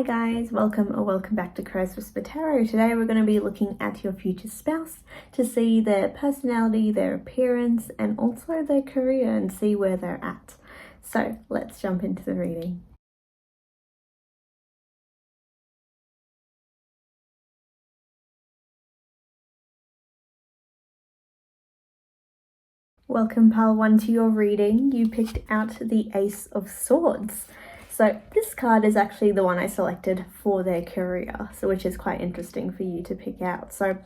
guys, welcome back to Crows Whisper Tarot. Today we're going to be looking at your future spouse to see their personality, their appearance, and also their career and see where they're at. So let's jump into the reading. Welcome pile 1 to your reading. You picked out the Ace of Swords. So this card is actually the one I selected for their career, so which is quite interesting for you to pick out. So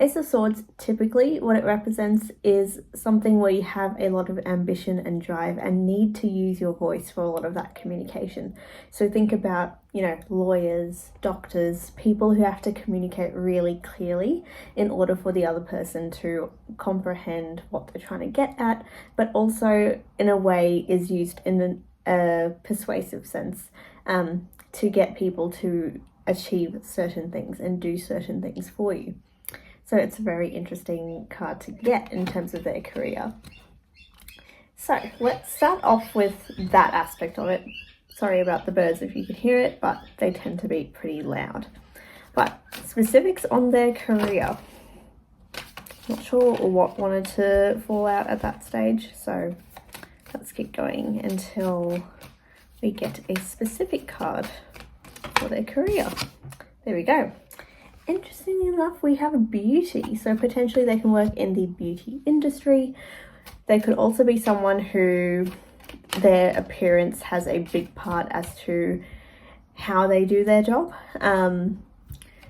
Ace of Swords, typically what it represents is something where you have a lot of ambition and drive and need to use your voice for a lot of that communication. So think about, lawyers, doctors, people who have to communicate really clearly in order for the other person to comprehend what they're trying to get at, but also in a way is used in a persuasive sense to get people to achieve certain things and do certain things for you. So it's a very interesting card to get in terms of their career. So let's start off with that aspect of it. Sorry about the birds if you could hear it, but they tend to be pretty loud. But specifics on their career. Not sure what wanted to fall out at that stage, so let's keep going until we get a specific card for their career. There we go. Interestingly enough, we have a beauty, so potentially they can work in the beauty industry. They could also be someone who their appearance has a big part as to how they do their job.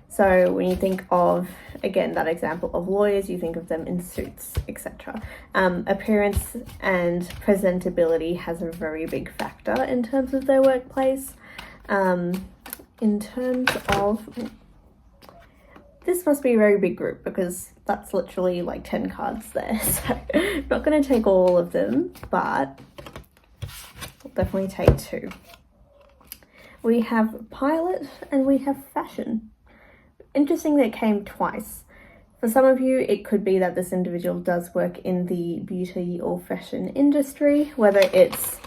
So when you think of, again, that example of lawyers, you think of them in suits, etc. Appearance and presentability has a very big factor in terms of their workplace. In terms of, this must be a very big group because that's literally like 10 cards there. So I'm not going to take all of them, but I'll definitely take 2. We have pilot and we have fashion. Interesting that it came twice. For some of you, it could be that this individual does work in the beauty or fashion industry, whether it's,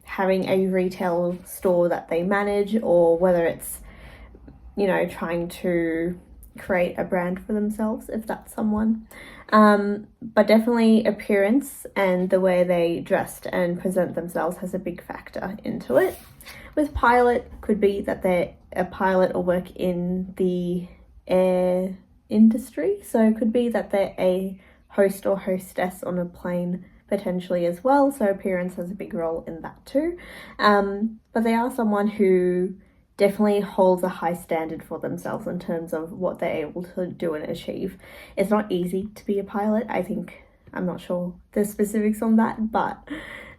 having a retail store that they manage, or whether it's, trying to create a brand for themselves, if that's someone. But definitely appearance and the way they dressed and present themselves has a big factor into it. With pilot, could be that they're a pilot or work in the air industry. So it could be that they're a host or hostess on a plane potentially as well. So appearance has a big role in that too. But they are someone who definitely holds a high standard for themselves in terms of what they're able to do and achieve. It's not easy to be a pilot. I'm not sure the specifics on that, but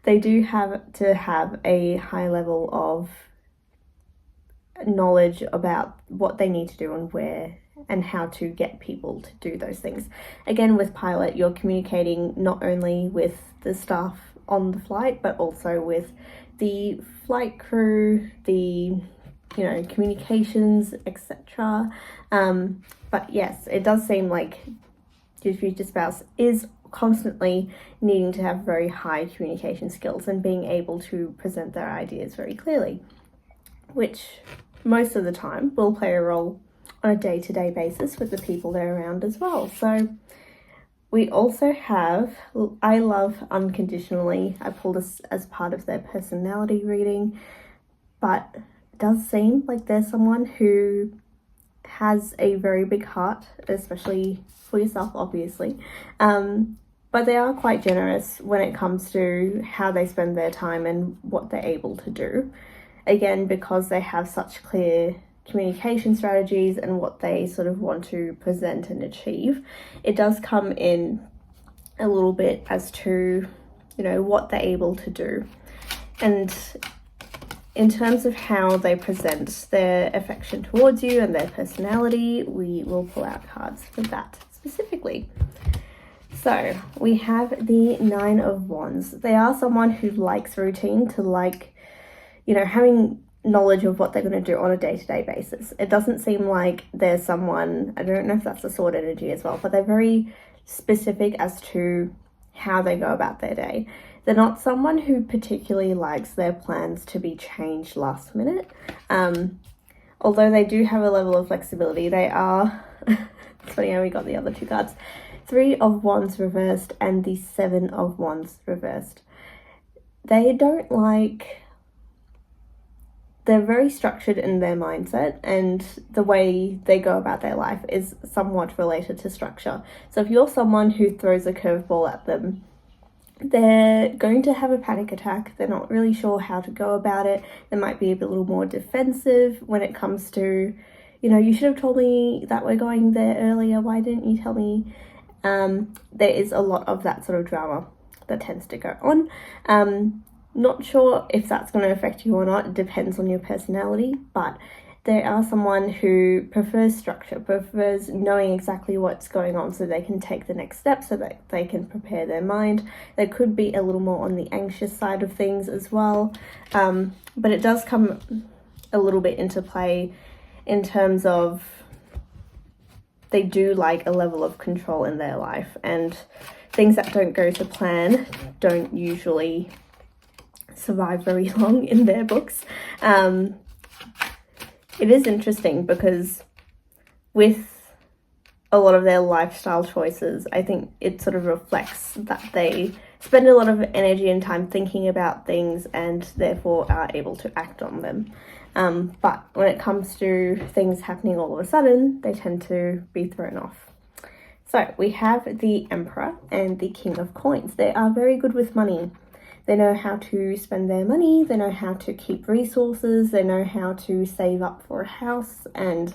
they do have to have a high level of knowledge about what they need to do and where and how to get people to do those things. Again, with pilot, you're communicating not only with the staff on the flight, but also with the flight crew, the communications, etc. But yes, it does seem like your future spouse is constantly needing to have very high communication skills and being able to present their ideas very clearly, which most of the time will play a role on a day-to-day basis with the people they're around as well. So we also have I love unconditionally. I pulled this as part of their personality reading, but it does seem like there's someone who has a very big heart, especially for yourself, obviously. But they are quite generous when it comes to how they spend their time and what they're able to do. Again, because they have such clear communication strategies and what they sort of want to present and achieve, it does come in a little bit as to, what they're able to do. And in terms of how they present their affection towards you and their personality, we will pull out cards for that specifically. So we have the 9 of Wands. They are someone who likes routine, to like, having knowledge of what they're going to do on a day-to-day basis. It doesn't seem like there's someone, I don't know if that's the sword energy as well, but they're very specific as to how they go about their day. They're not someone who particularly likes their plans to be changed last minute. Although they do have a level of flexibility, they are, it's funny how we got the other two cards, 3 of Wands reversed and the 7 of Wands reversed. They don't like, they're very structured in their mindset, and the way they go about their life is somewhat related to structure. So if you're someone who throws a curveball at them, they're going to have a panic attack. They're not really sure how to go about it. They might be a little more defensive when it comes to, you know, you should have told me that we're going there earlier. Why didn't you tell me? There is a lot of that sort of drama that tends to go on. Not sure if that's going to affect you or not. It depends on your personality, but they are someone who prefers structure, prefers knowing exactly what's going on so they can take the next step, so that they can prepare their mind. They could be a little more on the anxious side of things as well, but it does come a little bit into play in terms of they do like a level of control in their life, and things that don't go to plan don't usually survive very long in their books. It is interesting because with a lot of their lifestyle choices, I think it sort of reflects that they spend a lot of energy and time thinking about things and therefore are able to act on them. But when it comes to things happening all of a sudden, they tend to be thrown off. So we have the Emperor and the King of Coins. They are very good with money. They know how to spend their money, they know how to keep resources, they know how to save up for a house and,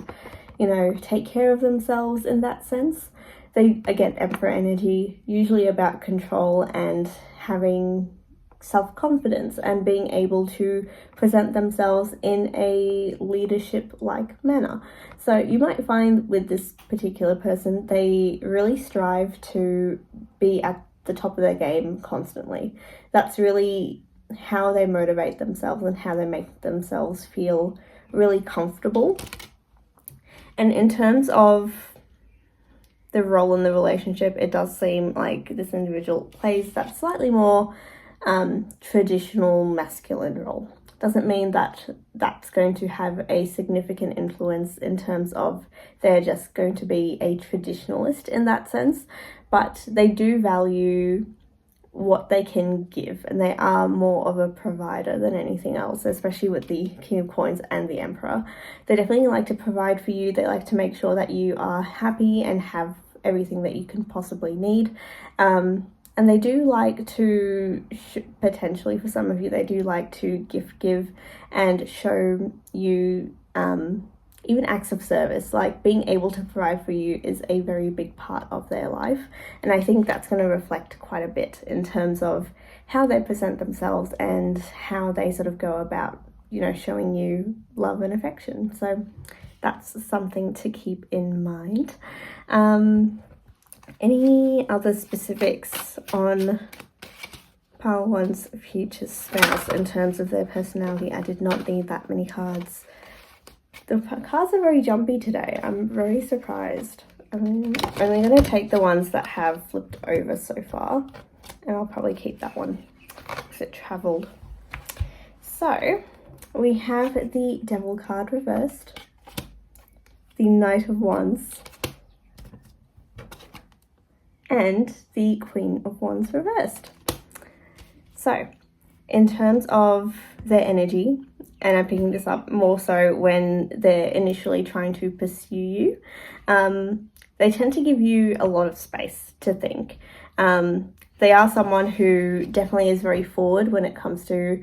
you know, take care of themselves in that sense. They, again, Emperor energy, usually about control and having self-confidence and being able to present themselves in a leadership-like manner. So you might find with this particular person, they really strive to be at the top of their game constantly. That's really how they motivate themselves and how they make themselves feel really comfortable. And in terms of the role in the relationship, it does seem like this individual plays that slightly more traditional masculine role. Doesn't mean that that's going to have a significant influence in terms of they're just going to be a traditionalist in that sense, but they do value what they can give, and they are more of a provider than anything else, especially with the King of Coins and the Emperor. They definitely like to provide for you. They like to make sure that you are happy and have everything that you can possibly need. And they do like to, potentially for some of you, they do like to give and show you even acts of service. Like being able to provide for you is a very big part of their life. And I think that's going to reflect quite a bit in terms of how they present themselves and how they sort of go about, you know, showing you love and affection. So that's something to keep in mind. Any other specifics on Pile One's future spouse in terms of their personality? I did not need that many cards. The cards are very jumpy today. I'm very surprised. I'm only going to take the ones that have flipped over so far, and I'll probably keep that one because it travelled. So we have the Devil card reversed, the Knight of Wands, and the Queen of Wands reversed. So in terms of their energy, and I'm picking this up more so when they're initially trying to pursue you, they tend to give you a lot of space to think. They are someone who definitely is very forward when it comes to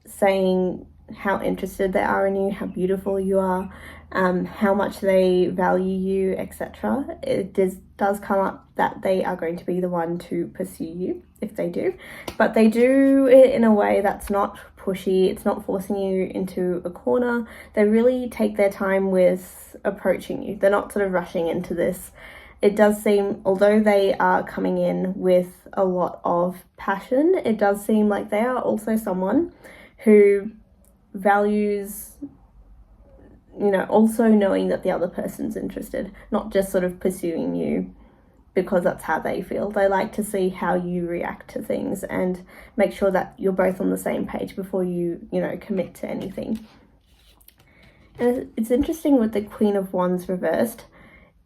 saying how interested they are in you, how beautiful you are, how much they value you, etc. It does come up that they are going to be the one to pursue you if they do, but they do it in a way that's not pushy. It's not forcing you into a corner. They really take their time with approaching you. They're not sort of rushing into this. It does seem, although they are coming in with a lot of passion, it does seem like they are also someone who values, you know, also knowing that the other person's interested, not just sort of pursuing you because that's how they feel. They like to see how you react to things and make sure that you're both on the same page before you commit to anything. And it's interesting with the Queen of Wands reversed.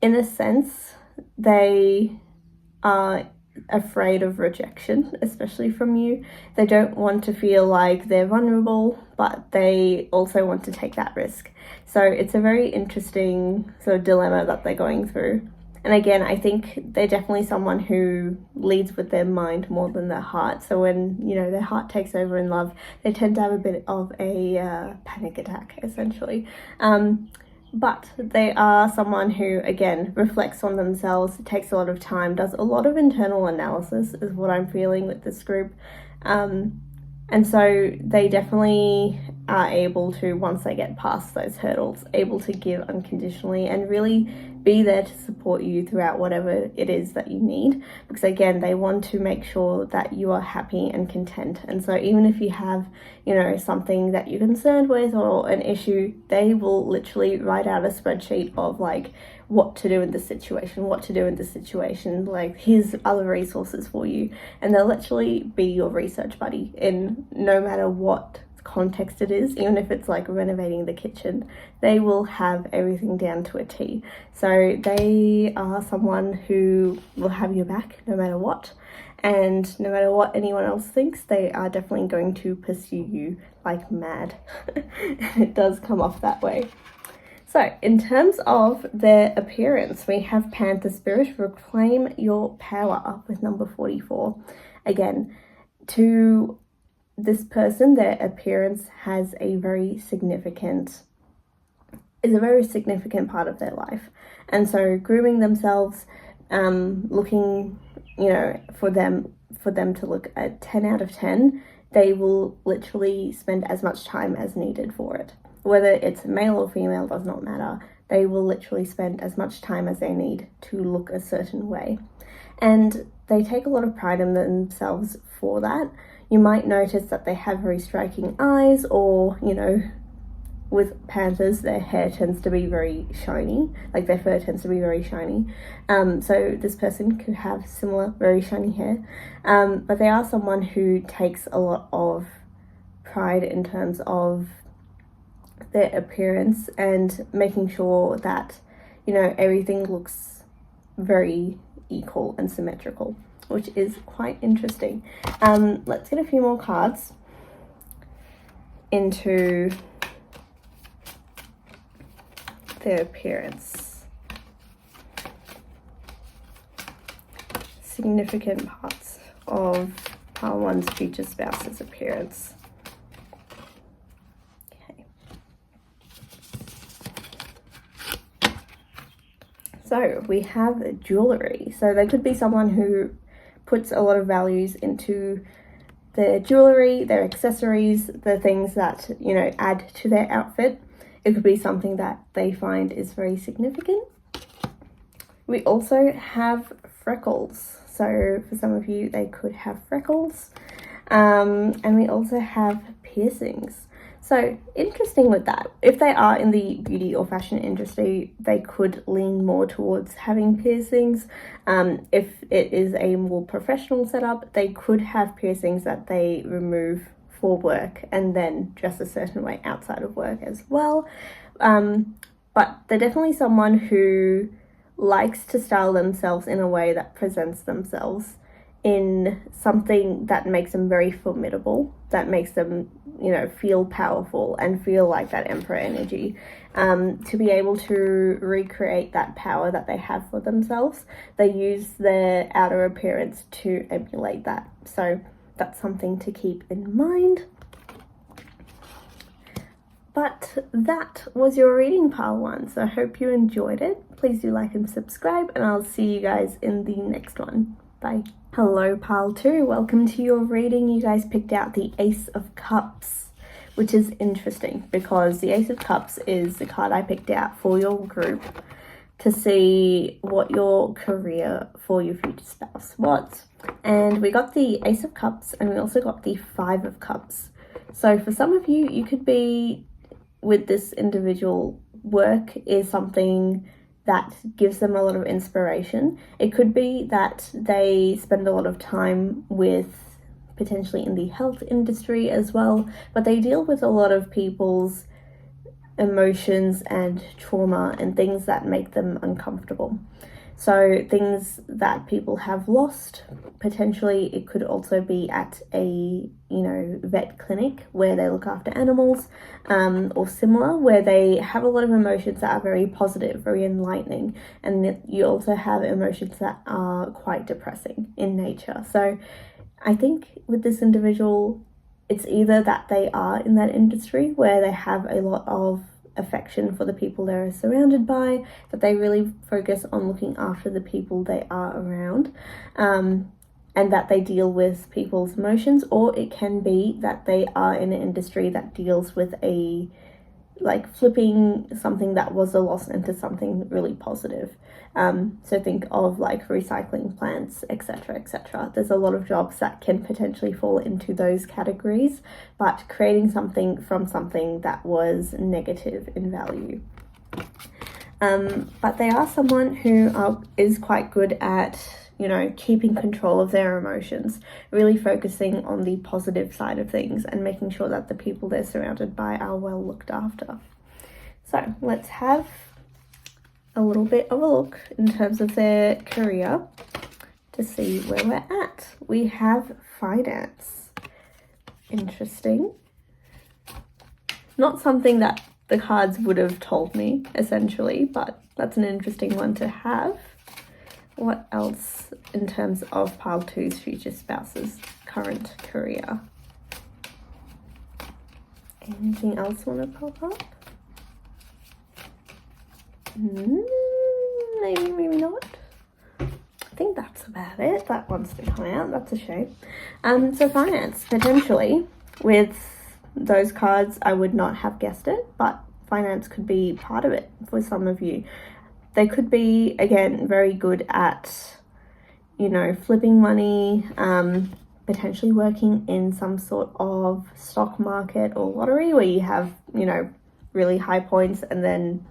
In a sense, they are afraid of rejection, especially from you. They don't want to feel like they're vulnerable, but they also want to take that risk. So it's a very interesting sort of dilemma that they're going through. And again, I think they're definitely someone who leads with their mind more than their heart. So when, their heart takes over in love, they tend to have a bit of a panic attack, essentially. But they are someone who, again, reflects on themselves, takes a lot of time, does a lot of internal analysis, is what I'm feeling with this group. And so they definitely are able to, once they get past those hurdles, able to give unconditionally and really be there to support you throughout whatever it is that you need. Because again, they want to make sure that you are happy and content. And so even if you have, something that you're concerned with or an issue, they will literally write out a spreadsheet of like what to do in this situation, like here's other resources for you. And they'll literally be your research buddy in no matter what context it is. Even if it's like renovating the kitchen, they will have everything down to a T. So they are someone who will have your back no matter what, and no matter what anyone else thinks, they are definitely going to pursue you like mad. It does come off that way. So in terms of their appearance, we have Panther Spirit, reclaim your power, with number 44. Again, to this person, their appearance is a very significant part of their life. And so grooming themselves, looking, for them to look at 10 out of 10, they will literally spend as much time as needed for it. Whether it's male or female does not matter. They will literally spend as much time as they need to look a certain way. And they take a lot of pride in themselves for that. You might notice that they have very striking eyes, or, with panthers, their hair tends to be very shiny, like their fur tends to be very shiny. So this person could have similar very shiny hair. But they are someone who takes a lot of pride in terms of their appearance and making sure that, everything looks very equal and symmetrical, which is quite interesting. Let's get a few more cards into their appearance. Significant parts of one's future spouse's appearance. Okay. So we have jewelry. So they could be someone who puts a lot of values into their jewelry, their accessories, the things that, add to their outfit. It could be something that they find is very significant. We also have freckles. So for some of you, they could have freckles. And we also have piercings. So interesting with that. If they are in the beauty or fashion industry, they could lean more towards having piercings. If it is a more professional setup, they could have piercings that they remove for work and then dress a certain way outside of work as well. But they're definitely someone who likes to style themselves in a way that presents themselves in something that makes them very formidable, that makes them, feel powerful and feel like that emperor energy. To be able to recreate that power that they have for themselves, they use their outer appearance to emulate that. So that's something to keep in mind. But that was your reading, pile 1. So I hope you enjoyed it. Please do like and subscribe, and I'll see you guys in the next one. Bye. Hello, pile 2. Welcome to your reading. You guys picked out the Ace of Cups, which is interesting because the Ace of Cups is the card I picked out for your group to see what your career for your future spouse was. And we got the Ace of Cups, and we also got the Five of Cups. So for some of you, you could be with this individual, work is something that gives them a lot of inspiration. It could be that they spend a lot of time with potentially in the health industry as well, but they deal with a lot of people's emotions and trauma and things that make them uncomfortable. So things that people have lost, potentially it could also be at a, vet clinic where they look after animals, or similar, where they have a lot of emotions that are very positive, very enlightening, and you also have emotions that are quite depressing in nature. So I think with this individual, it's either that they are in that industry where they have a lot of affection for the people they're surrounded by, that they really focus on looking after the people they are around, and that they deal with people's emotions, or it can be that they are in an industry that deals with flipping something that was a loss into something really positive. So think of recycling plants, etc., etc. There's a lot of jobs that can potentially fall into those categories, but creating something from something that was negative in value. But they are someone who is quite good at, keeping control of their emotions, really focusing on the positive side of things and making sure that the people they're surrounded by are well looked after. So let's have a little bit of a look in terms of their career to see where we're at. We have finance. Interesting. Not something that the cards would have told me, essentially, but that's an interesting one to have. What else in terms of pile 2's future spouse's current career? Anything else want to pop up? Maybe, maybe not. I think that's about it. That wants to come out. That's a shame. So finance, potentially, with those cards, I would not have guessed it, but finance could be part of it for some of you. They could be, again, very good at, flipping money, potentially working in some sort of stock market or lottery where you have, really high points and then,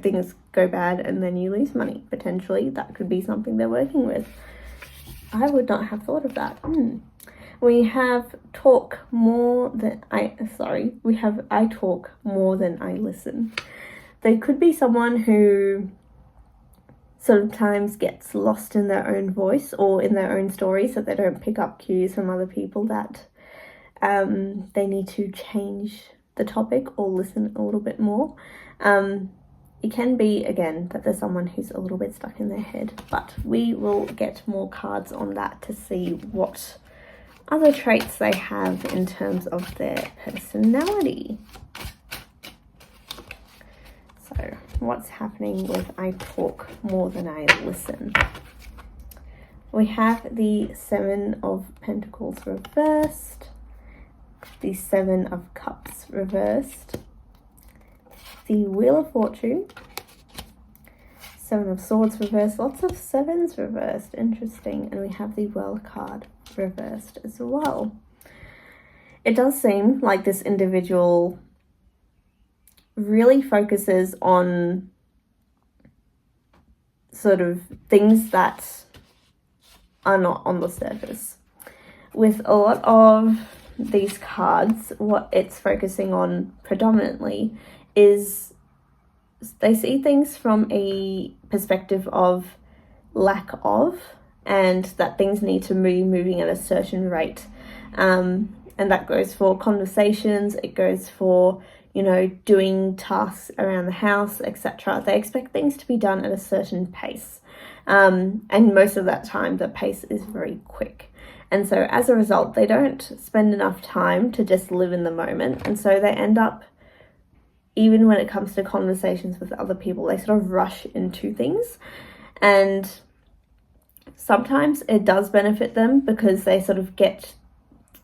things go bad and then you lose money. Potentially, that could be something they're working with. I would not have thought of that. We have I talk more than I listen. They could be someone who sometimes gets lost in their own voice or in their own story, so they don't pick up cues from other people that they need to change the topic or listen a little bit more. It can be, again, that there's someone who's a little bit stuck in their head, but we will get more cards on that to see what other traits they have in terms of their personality. So, what's happening with I talk more than I listen? We have the 7 of Pentacles reversed, the 7 of Cups reversed, the Wheel of Fortune, 7 of Swords reversed, lots of 7s reversed, interesting, and we have the World card reversed as well. It does seem like this individual really focuses on sort of things that are not on the surface. With a lot of these cards, what it's focusing on predominantly is they see things from a perspective of lack of, and that things need to be moving at a certain rate. And that goes for conversations, it goes for, doing tasks around the house, etc. They expect things to be done at a certain pace. And most of that time, the pace is very quick. And so as a result, they don't spend enough time to just live in the moment. And so they end up, even when it comes to conversations with other people, they sort of rush into things. And sometimes it does benefit them because they sort of get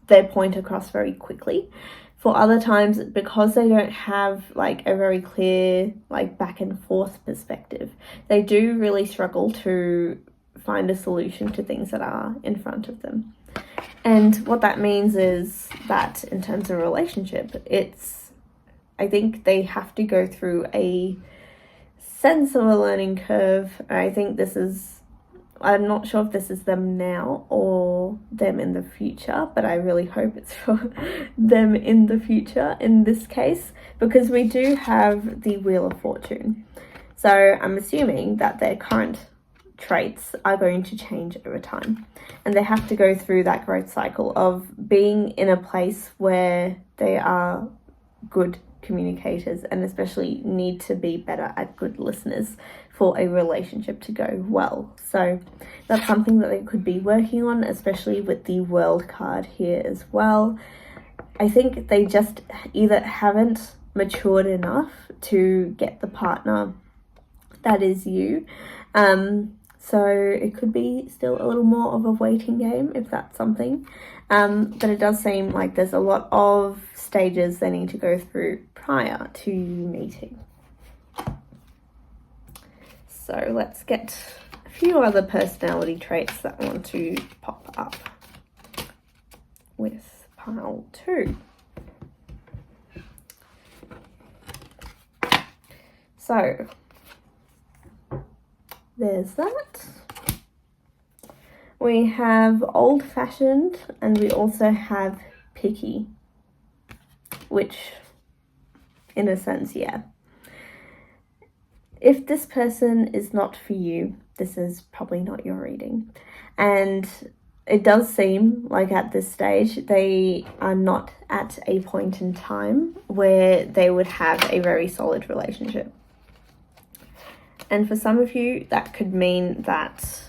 their point across very quickly. For other times, because they don't have a very clear back and forth perspective, they do really struggle to find a solution to things that are in front of them. And what that means is that in terms of relationship, I think they have to go through a sense of a learning curve. I think I'm not sure if this is them now or them in the future, but I really hope it's for them in the future in this case, because we do have the Wheel of Fortune. So I'm assuming that their current traits are going to change over time, and they have to go through that growth cycle of being in a place where they are good communicators and especially need to be better at good listeners for a relationship to go well. So that's something that they could be working on, especially with the World card here as well. I think they just either haven't matured enough to get the partner that is you. So it could be still a little more of a waiting game if that's something. But it does seem like there's a lot of stages they need to go through prior to meeting. So let's get a few other personality traits that want to pop up with pile 2. So there's that. We have old-fashioned and we also have picky, which in a sense, yeah. If this person is not for you, this is probably not your reading. And it does seem like at this stage they are not at a point in time where they would have a very solid relationship. And for some of you, that could mean that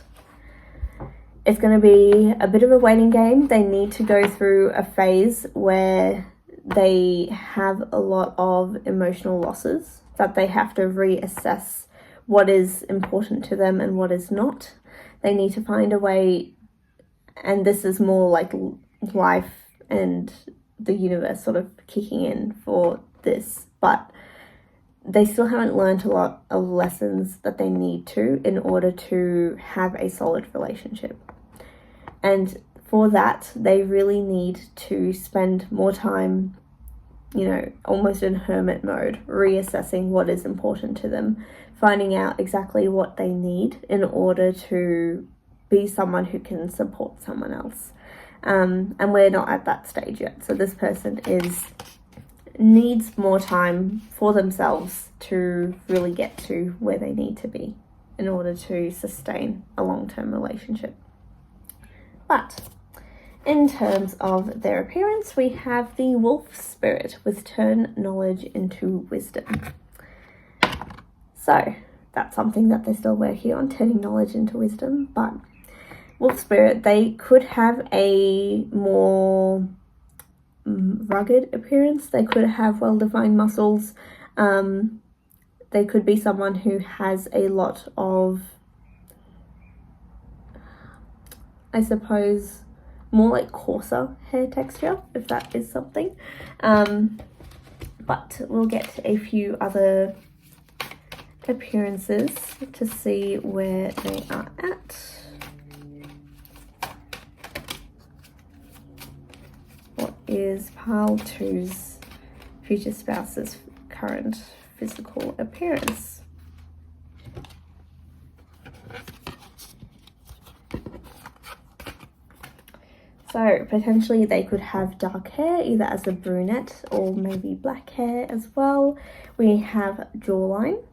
it's going to be a bit of a waiting game. They need to go through a phase where they have a lot of emotional losses, that they have to reassess what is important to them and what is not. They need to find a way, and this is more like life and the universe sort of kicking in for this, but they still haven't learned a lot of lessons that they need to in order to have a solid relationship. And for that, they really need to spend more time, almost in hermit mode, reassessing what is important to them, finding out exactly what they need in order to be someone who can support someone else. And we're not at that stage yet. So this person needs more time for themselves to really get to where they need to be in order to sustain a long-term relationship. But in terms of their appearance, we have the wolf spirit with turn knowledge into wisdom. So that's something that they're still working on, turning knowledge into wisdom. But wolf spirit, they could have a more rugged appearance. They could have well-defined muscles. They could be someone who has a lot of, I suppose, more like coarser hair texture, if that is something. But we'll get a few other appearances to see where they are at. What is pile 2's future spouse's current physical appearance? So potentially they could have dark hair, either as a brunette or maybe black hair as well. We have jawline.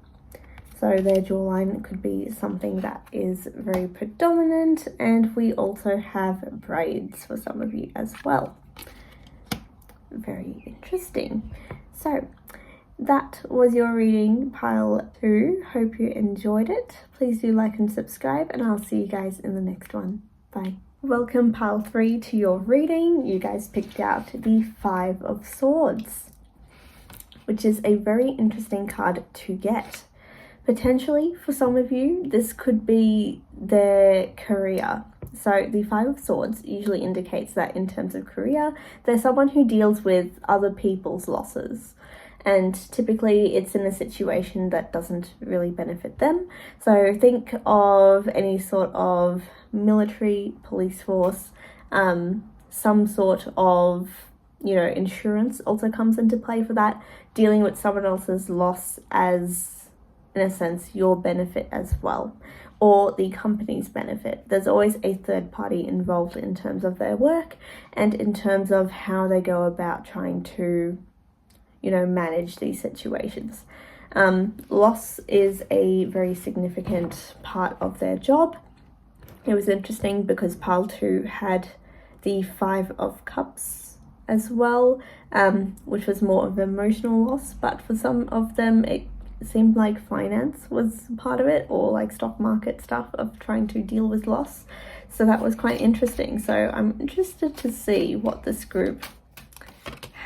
So their jawline could be something that is very predominant. And we also have braids for some of you as well. Very interesting. So that was your reading, pile 2. Hope you enjoyed it. Please do like and subscribe, and I'll see you guys in the next one. Bye. Welcome pile 3 to your reading. You guys picked out the 5 of Swords, which is a very interesting card to get. Potentially for some of you, this could be their career. So the 5 of Swords usually indicates that in terms of career, they're someone who deals with other people's losses. And typically it's in a situation that doesn't really benefit them. So think of any sort of military, police force, some sort of, insurance also comes into play for that, dealing with someone else's loss as in a sense, your benefit as well, or the company's benefit. There's always a third party involved in terms of their work and in terms of how they go about trying to, manage these situations. Loss is a very significant part of their job. It was interesting because pile 2 had the 5 of Cups as well, which was more of emotional loss, but for some of them it seemed like finance was part of it, or like stock market stuff of trying to deal with loss. So that was quite interesting. So I'm interested to see what this group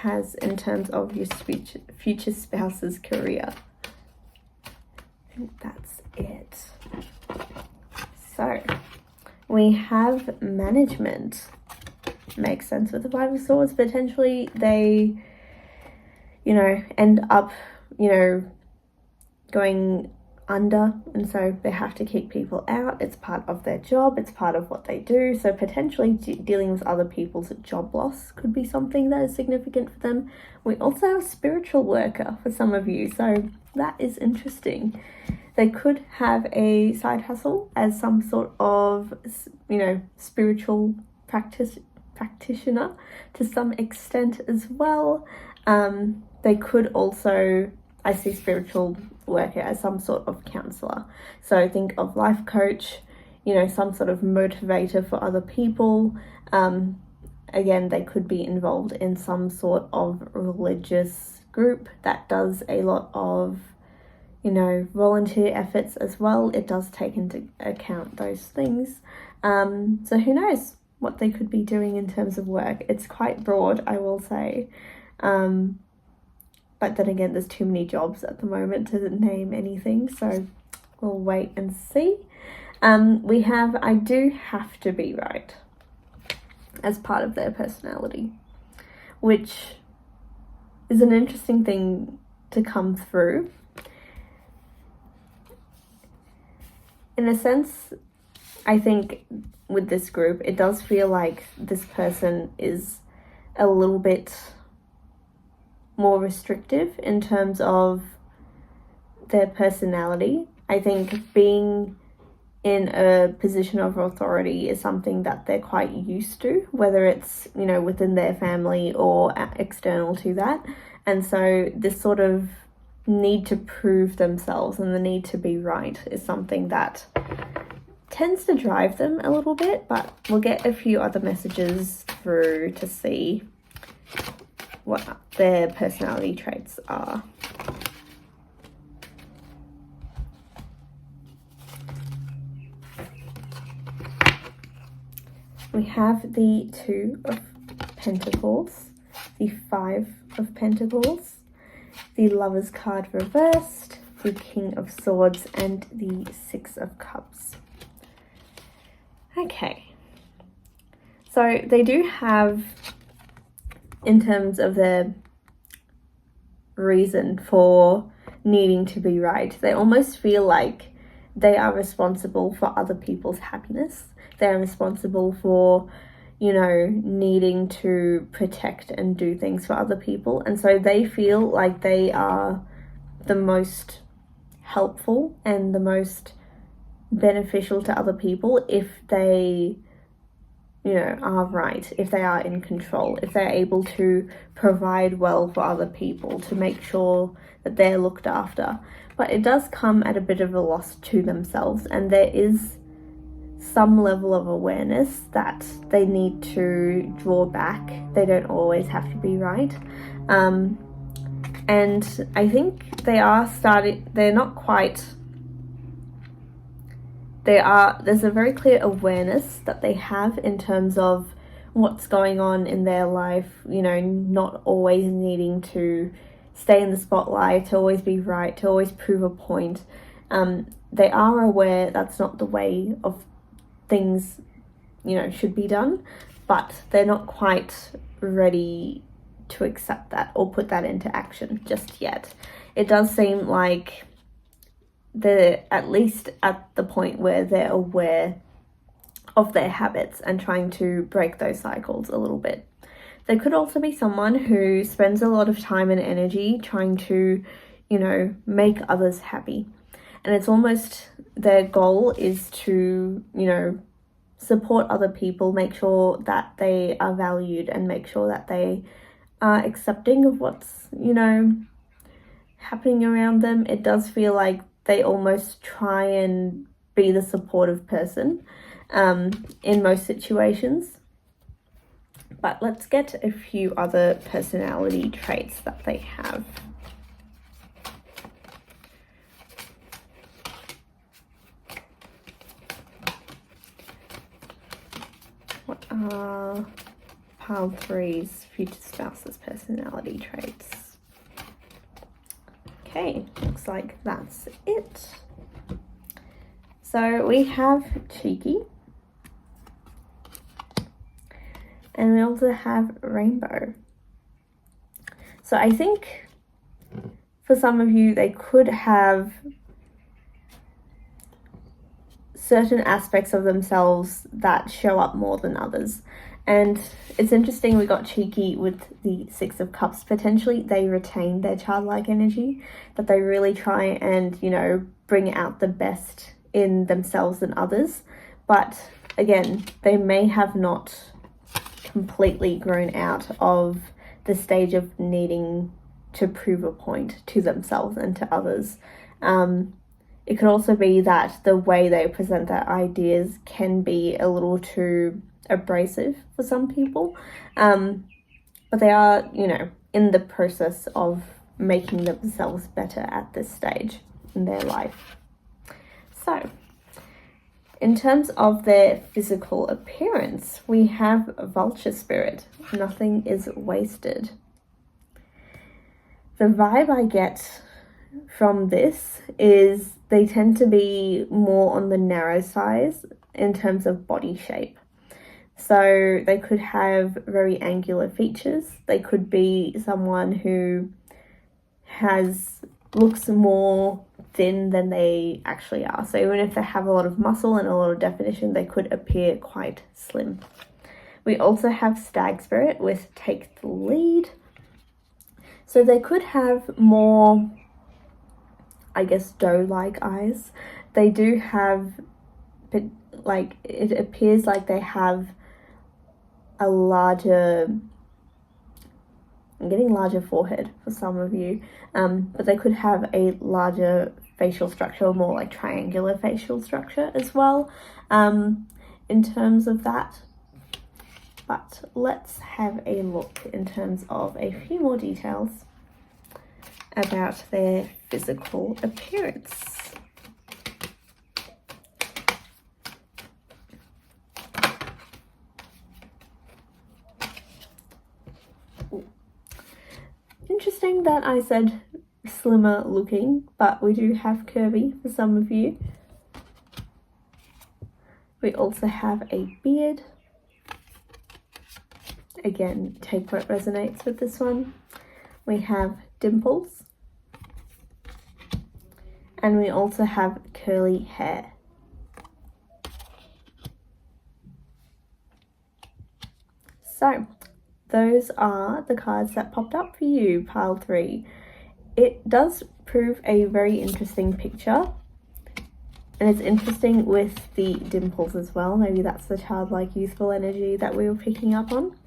has in terms of your future spouse's career. I think that's it. So we have management. Makes sense with the 5 of Swords. Potentially they, end up, going under, and so they have to keep people out. It's part of their job, it's part of what they do. So potentially dealing with other people's job loss could be something that is significant for them. We also have a spiritual worker for some of you, so that is interesting. They could have a side hustle as some sort of, spiritual practitioner to some extent as well. They could also, I see spiritual worker as some sort of counselor. So think of life coach, some sort of motivator for other people. Again, they could be involved in some sort of religious group that does a lot of, volunteer efforts as well. It does take into account those things. So who knows what they could be doing in terms of work. It's quite broad, I will say. But then again, there's too many jobs at the moment to name anything, so we'll wait and see. We have I do have to be right as part of their personality, which is an interesting thing to come through. In a sense, I think with this group, it does feel like this person is a little bit more restrictive in terms of their personality. I think being in a position of authority is something that they're quite used to, whether it's, within their family or external to that. And so this sort of need to prove themselves and the need to be right is something that tends to drive them a little bit, but we'll get a few other messages through to see what their personality traits are. We have the 2 of Pentacles, the 5 of Pentacles, the Lover's card reversed, the King of Swords, and the 6 of Cups. Okay, so they do have, in terms of their reason for needing to be right, they almost feel like they are responsible for other people's happiness. They're responsible for, needing to protect and do things for other people. And so they feel like they are the most helpful and the most beneficial to other people if they are right, if they are in control, if they're able to provide well for other people, to make sure that they're looked after. But it does come at a bit of a loss to themselves, and there is some level of awareness that they need to draw back. They don't always have to be right. And I think there's a very clear awareness that they have in terms of what's going on in their life, not always needing to stay in the spotlight, to always be right, to always prove a point. They are aware that's not the way of things, should be done, but they're not quite ready to accept that or put that into action just yet. It does seem like they're at least at the point where they're aware of their habits and trying to break those cycles a little bit. They could also be someone who spends a lot of time and energy trying to, make others happy. And it's almost their goal is to, you know, support other people, make sure that they are valued, and make sure that they are accepting of what's, you know, happening around them. It does feel like they almost try and be the supportive person in most situations. But let's get a few other personality traits that they have. What are pile 3's future spouse's personality traits? Okay, looks like that's it. So we have cheeky. And we also have rainbow. So I think for some of you, they could have certain aspects of themselves that show up more than others. And it's interesting, we got cheeky with the 6 of Cups. Potentially they retain their childlike energy, but they really try and, you know, bring out the best in themselves and others. But again, they may have not completely grown out of the stage of needing to prove a point to themselves and to others. It could also be that the way they present their ideas can be a little too abrasive for some people, but they are, you know, in the process of making themselves better at this stage in their life. So in terms of their physical appearance, we have vulture spirit. Nothing is wasted. The vibe I get from this is they tend to be more on the narrow size in terms of body shape. So they could have very angular features. They could be someone who looks more thin than they actually are. So even if they have a lot of muscle and a lot of definition, they could appear quite slim. We also have stag spirit with take the lead. So they could have more, I guess, doe-like eyes. They do have, but like, it appears like they have a larger, I'm getting larger forehead for some of you, but they could have a larger facial structure, or more like triangular facial structure as well, in terms of that. But let's have a look in terms of a few more details about their physical appearance. Interesting that I said slimmer looking, but we do have curvy for some of you. We also have a beard. Again, take what resonates with this one. We have dimples. And we also have curly hair. So, those are the cards that popped up for you, pile 3. It does prove a very interesting picture. And it's interesting with the dimples as well. Maybe that's the childlike, youthful energy that we were picking up on.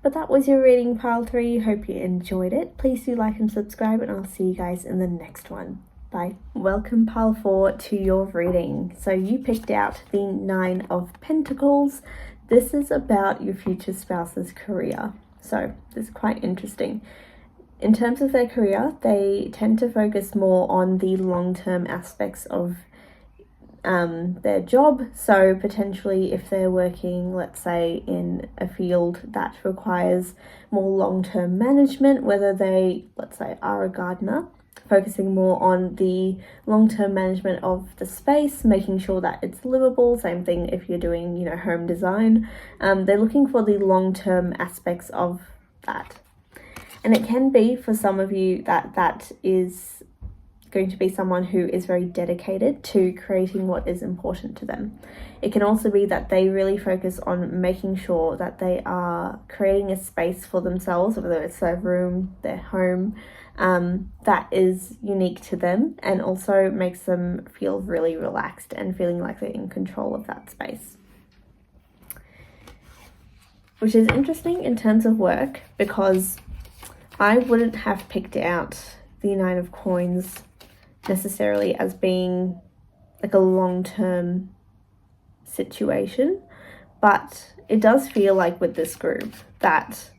But that was your reading, pile 3. Hope you enjoyed it. Please do like and subscribe, and I'll see you guys in the next one. Bye. Welcome, pile 4, to your reading. So you picked out the 9 of Pentacles. This is about your future spouse's career. So this is quite interesting. In terms of their career, they tend to focus more on the long-term aspects of their job. So potentially if they're working, let's say, in a field that requires more long-term management, whether they, let's say, are a gardener, focusing more on the long-term management of the space, making sure that it's livable. Same thing if you're doing, you know, home design. They're looking for the long-term aspects of that. And it can be, for some of you, that is going to be someone who is very dedicated to creating what is important to them. It can also be that they really focus on making sure that they are creating a space for themselves, whether it's their room, their home, that is unique to them and also makes them feel really relaxed and feeling like they're in control of that space. Which is interesting in terms of work, because I wouldn't have picked out the Nine of Coins necessarily as being like a long-term situation, but it does feel like with this group that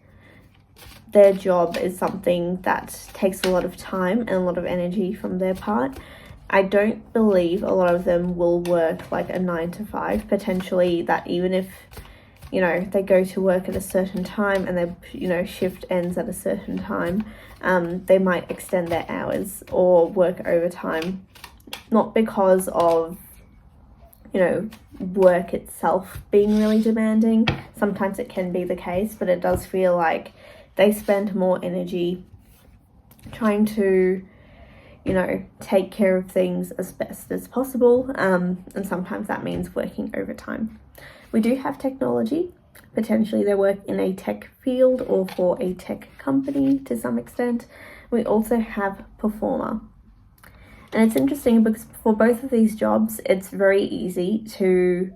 their job is something that takes a lot of time and a lot of energy from their part. I don't believe a lot of them will work like a 9 to 5, potentially that even if, you know, they go to work at a certain time and their, you know, shift ends at a certain time, they might extend their hours or work overtime, not because of, you know, work itself being really demanding. Sometimes it can be the case, but it does feel like they spend more energy trying to, you know, take care of things as best as possible, and sometimes that means working overtime. We do have technology. Potentially they work in a tech field or for a tech company to some extent. We also have performer. And it's interesting because for both of these jobs, it's very easy to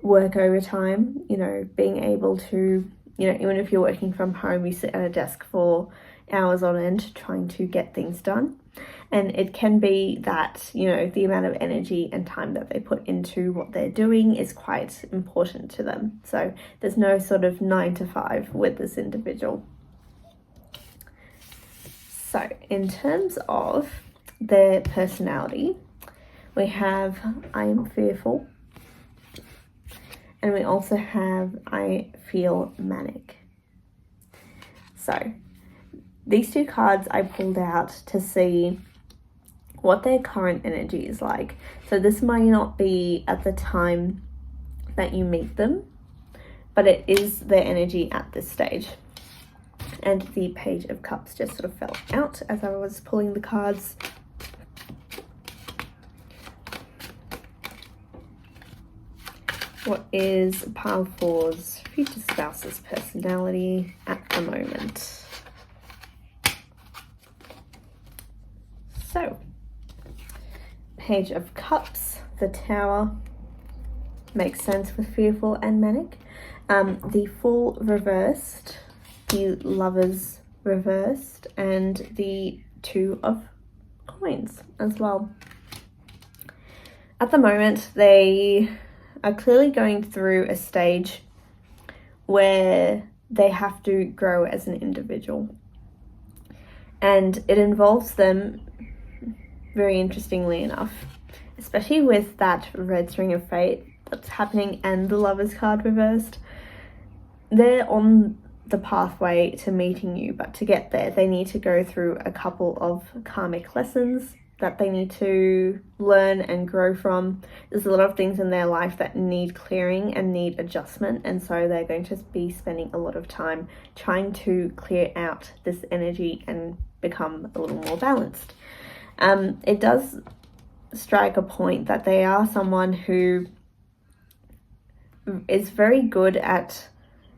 work overtime, you know, being able to, you know, even if you're working from home, you sit at a desk for hours on end trying to get things done. And it can be that, you know, the amount of energy and time that they put into what they're doing is quite important to them. So there's no sort of 9 to 5 with this individual. So in terms of their personality, we have I am fearful, and we also have I feel manic. So these two cards I pulled out to see what their current energy is like. So this might not be at the time that you meet them, but it is their energy at this stage. And the Page of Cups just sort of fell out as I was pulling the cards. What is Pile 4's future spouse's personality at the moment? So, Page of Cups, the Tower, makes sense with fearful and manic. The Fool reversed, the Lovers reversed, and the Two of Coins as well. At the moment, they are clearly going through a stage where they have to grow as an individual. And it involves them, very interestingly enough, especially with that red string of fate that's happening and the Lovers card reversed, they're on the pathway to meeting you, but to get there they need to go through a couple of karmic lessons that they need to learn and grow from. There's a lot of things in their life that need clearing and need adjustment, and so they're going to be spending a lot of time trying to clear out this energy and become a little more balanced. It does strike a point that they are someone who is very good at,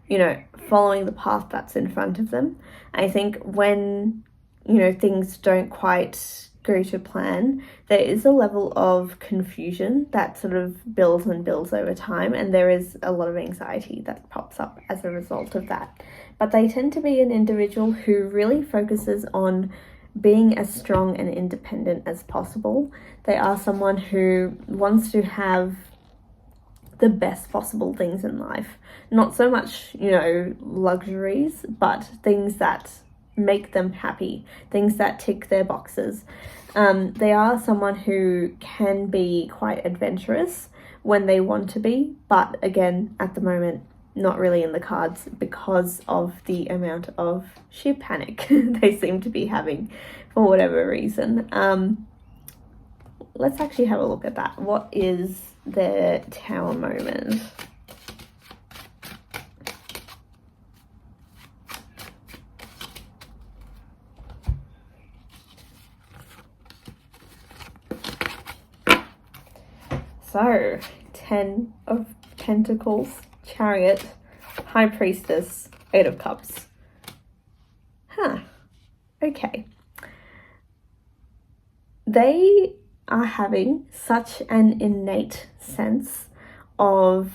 you know, following the path that's in front of them. I think when, you know, things don't quite go to plan, there is a level of confusion that sort of builds and builds over time, and there is a lot of anxiety that pops up as a result of that. But they tend to be an individual who really focuses on being as strong and independent as possible. They are someone who wants to have the best possible things in life. Not so much, you know, luxuries, but things that make them happy, things that tick their boxes. They are someone who can be quite adventurous when they want to be, but again, at the moment, not really in the cards because of the amount of sheer panic they seem to be having for whatever reason. Let's actually have a look at that. What is their Tower moment? So 10 of Pentacles, Chariot, High Priestess, 8 of Cups. Okay. They are having such an innate sense of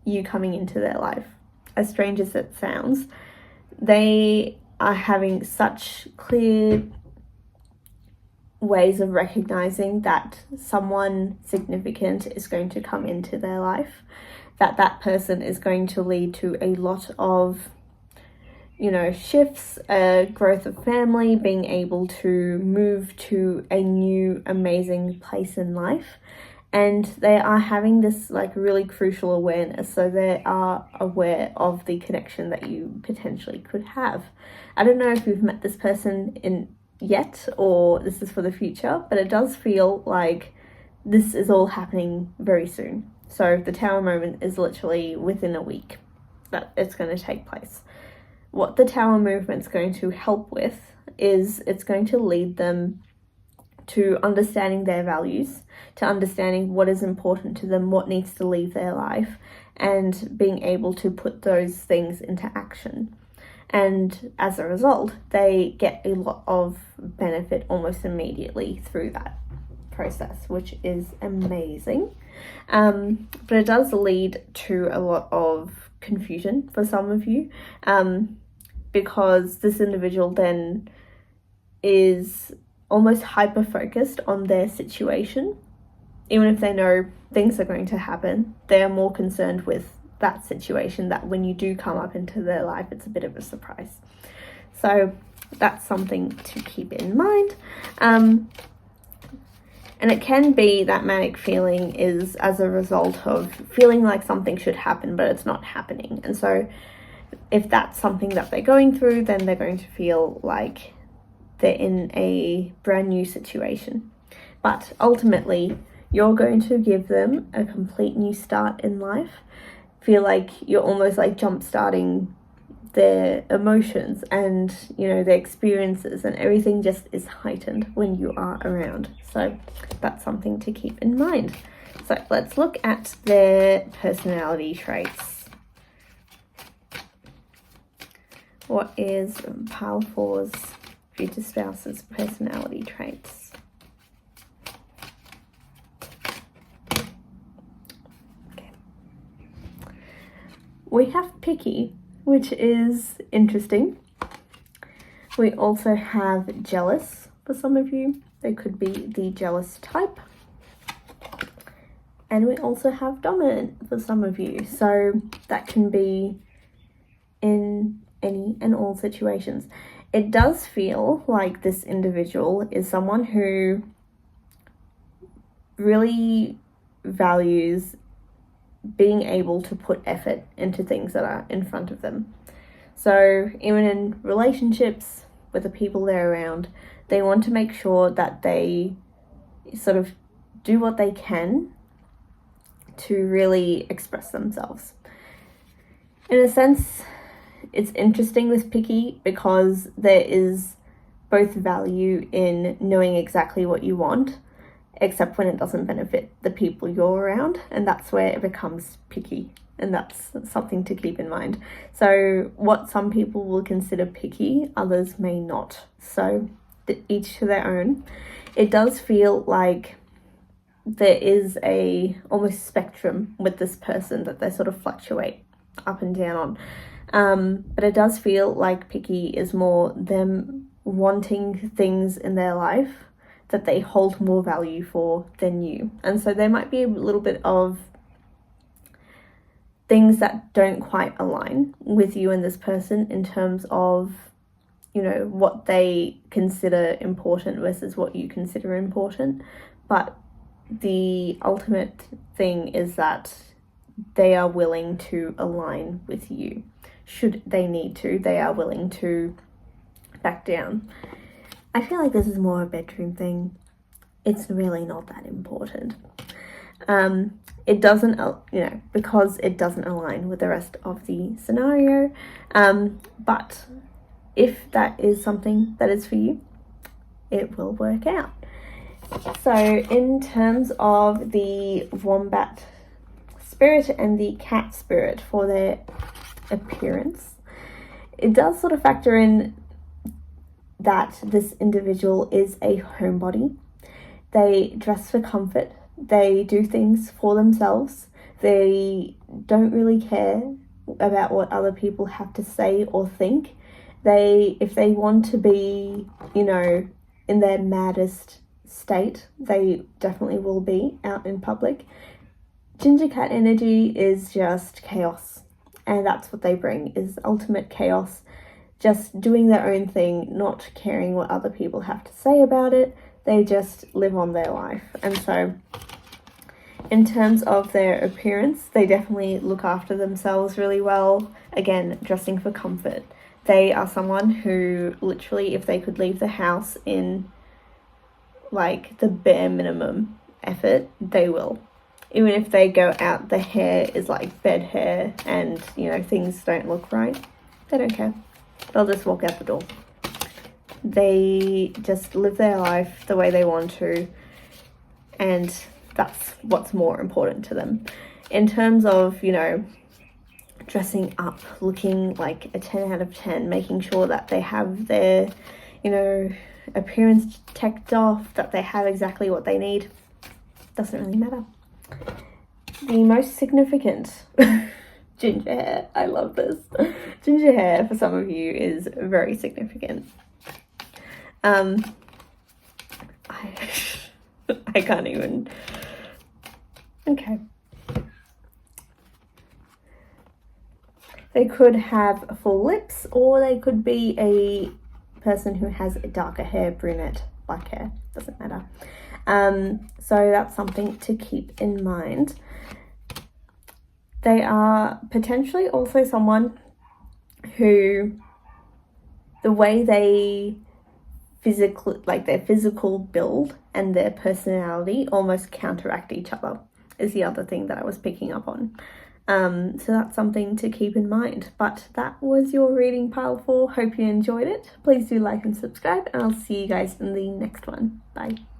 you coming into their life. As strange as it sounds, they are having such clear ways of recognizing that someone significant is going to come into their life, that person is going to lead to a lot of, shifts, growth of family, being able to move to a new amazing place in life. And they are having this really crucial awareness. So they are aware of the connection that you potentially could have. I don't know if you've met this person yet or this is for the future, but it does feel like this is all happening very soon. So the Tower moment is literally within a week that it's going to take place. What the Tower movement's going to help with is it's going to lead them to understanding their values, to understanding what is important to them, what needs to leave their life, and being able to put those things into action. And as a result, they get a lot of benefit almost immediately through that process, which is amazing. But it does lead to a lot of confusion for some of you, because this individual then is almost hyper focused on their situation. Even if they know things are going to happen, they are more concerned with that situation, that when you do come up into their life, it's a bit of a surprise. So that's something to keep in mind. And it can be that manic feeling is as a result of feeling like something should happen, but it's not happening. And so if that's something that they're going through, then they're going to feel like they're in a brand new situation. But ultimately, you're going to give them a complete new start in life. Feel like you're almost jump starting their emotions and their experiences, and everything just is heightened when you are around. So that's something to keep in mind. So let's look at their personality traits. What is Pile 4's future spouse's personality traits? Okay. We have picky, which is interesting. We also have jealous for some of you. They could be the jealous type. And we also have dominant for some of you. So that can be in any and all situations. It does feel like this individual is someone who really values being able to put effort into things that are in front of them. So even in relationships with the people they're around, they want to make sure that they sort of do what they can to really express themselves. In a sense, it's interesting with picky because there is both value in knowing exactly what you want, except when it doesn't benefit the people you're around, and that's where it becomes picky, and that's something to keep in mind. So what some people will consider picky, others may not. So each to their own. It does feel like there is a almost spectrum with this person that they sort of fluctuate up and down on. But it does feel like picky is more them wanting things in their life that they hold more value for than you. And so there might be a little bit of things that don't quite align with you and this person in terms of, what they consider important versus what you consider important. But the ultimate thing is that they are willing to align with you. Should they need to, they are willing to back down. I feel like this is more a bedroom thing. It's really not that important. It doesn't, because it doesn't align with the rest of the scenario. But if that is something that is for you, it will work out. So in terms of the wombat spirit and the cat spirit for their appearance, it does sort of factor in that this individual is a homebody. They dress for comfort. They do things for themselves. They don't really care about what other people have to say or think. If they want to be, you know, in their maddest state, they definitely will be out in public. Ginger cat energy is just chaos, and that's what they bring, is ultimate chaos. Just doing their own thing, not caring what other people have to say about it. They just live on their life. And so in terms of their appearance, they definitely look after themselves really well. Again, dressing for comfort. They are someone who literally, if they could leave the house in like the bare minimum effort, they will. Even if they go out, the hair is like bed hair and, you know, things don't look right, they don't care. They'll just walk out the door. They just live their life the way they want to, and that's what's more important to them. In terms of, you know, dressing up, looking like a 10 out of 10, making sure that they have their, you know, appearance checked off, that they have exactly what they need, doesn't really matter. The most significant ginger hair, I love this. Ginger hair for some of you is very significant. I can't even. Okay. They could have full lips, or they could be a person who has darker hair, brunette, black hair, doesn't matter. So that's something to keep in mind. They are potentially also someone who, the way they physically, like their physical build and their personality almost counteract each other, is the other thing that I was picking up on. So that's something to keep in mind. But that was your reading pile 4. Hope you enjoyed it. Please do like and subscribe, and I'll see you guys in the next one. Bye.